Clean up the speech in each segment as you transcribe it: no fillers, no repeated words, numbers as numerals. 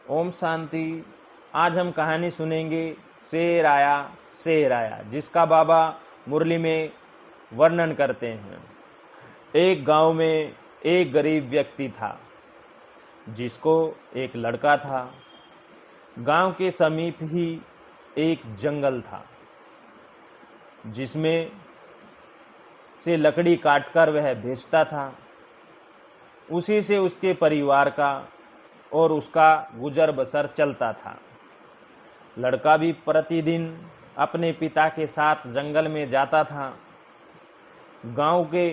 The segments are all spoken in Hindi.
ओम शांति। आज हम कहानी सुनेंगे शेर आया शेर आया, जिसका बाबा मुरली में वर्णन करते हैं। एक गांव में एक गरीब व्यक्ति था जिसको एक लड़का था। गांव के समीप ही एक जंगल था जिसमें से लकड़ी काटकर वह बेचता था। उसी से उसके परिवार का और उसका गुजर बसर चलता था। लड़का भी प्रतिदिन अपने पिता के साथ जंगल में जाता था। गांव के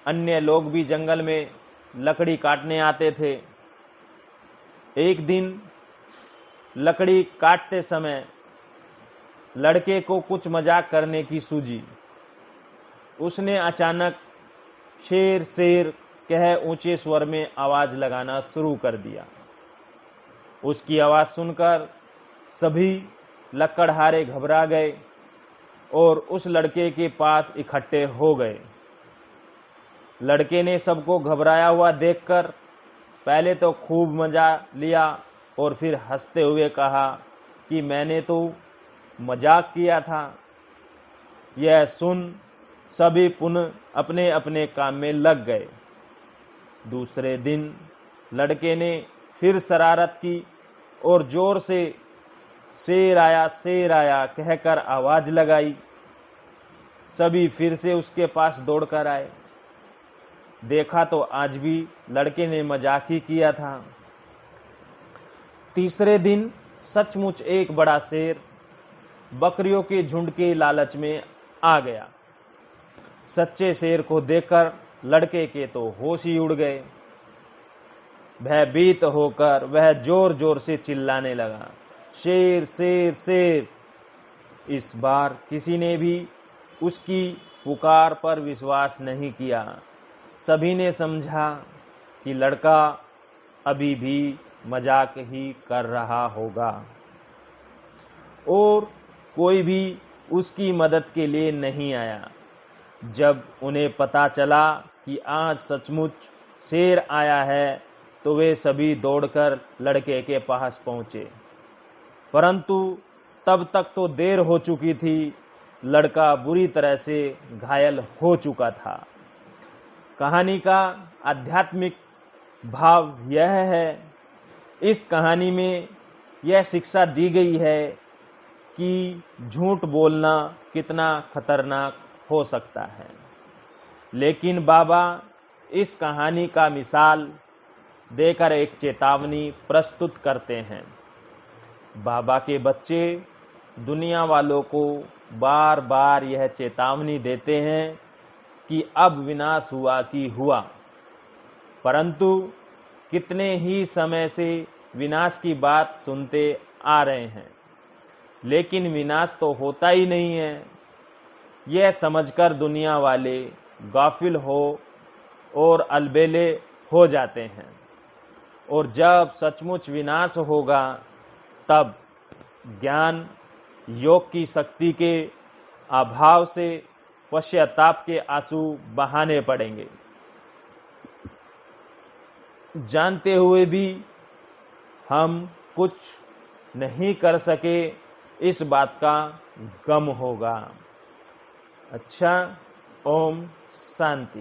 अन्य लोग भी जंगल में लकड़ी काटने आते थे। एक दिन लकड़ी काटते समय लड़के को कुछ मजाक करने की सूझी। उसने अचानक शेर शेर कह ऊंचे स्वर में आवाज लगाना शुरू कर दिया। उसकी आवाज सुनकर सभी लकड़हारे घबरा गए और उस लड़के के पास इकट्ठे हो गए। लड़के ने सबको घबराया हुआ देखकर पहले तो खूब मजा लिया और फिर हंसते हुए कहा कि मैंने तो मजाक किया था। यह सुन सभी पुनः अपने अपने काम में लग गए। दूसरे दिन लड़के ने फिर शरारत की और जोर से शेर आया कहकर आवाज लगाई। सभी फिर से उसके पास दौड़कर आए। देखा तो आज भी लड़के ने मजाक ही किया था। तीसरे दिन सचमुच एक बड़ा शेर बकरियों के झुंड के लालच में आ गया। सच्चे शेर को देखकर लड़के के तो होश ही उड़ गए। भयभीत होकर वह जोर जोर से चिल्लाने लगा, शेर शेर शेर। इस बार किसी ने भी उसकी पुकार पर विश्वास नहीं किया। सभी ने समझा कि लड़का अभी भी मजाक ही कर रहा होगा और कोई भी उसकी मदद के लिए नहीं आया। जब उन्हें पता चला कि आज सचमुच शेर आया है तो वे सभी दौड़कर लड़के के पास पहुंचे, परंतु तब तक तो देर हो चुकी थी। लड़का बुरी तरह से घायल हो चुका था। कहानी का आध्यात्मिक भाव यह है, इस कहानी में यह शिक्षा दी गई है कि झूठ बोलना कितना खतरनाक हो सकता है। लेकिन बाबा इस कहानी का मिसाल देकर एक चेतावनी प्रस्तुत करते हैं। बाबा के बच्चे दुनिया वालों को बार बार यह चेतावनी देते हैं कि अब विनाश हुआ कि हुआ, परंतु कितने ही समय से विनाश की बात सुनते आ रहे हैं, लेकिन विनाश तो होता ही नहीं है। यह समझकर दुनिया वाले गाफिल हो और अलबेले हो जाते हैं, और जब सचमुच विनाश होगा तब ज्ञान योग की शक्ति के अभाव से पश्चाताप के आंसू बहाने पड़ेंगे। जानते हुए भी हम कुछ नहीं कर सके, इस बात का गम होगा। अच्छा, ओम शांति।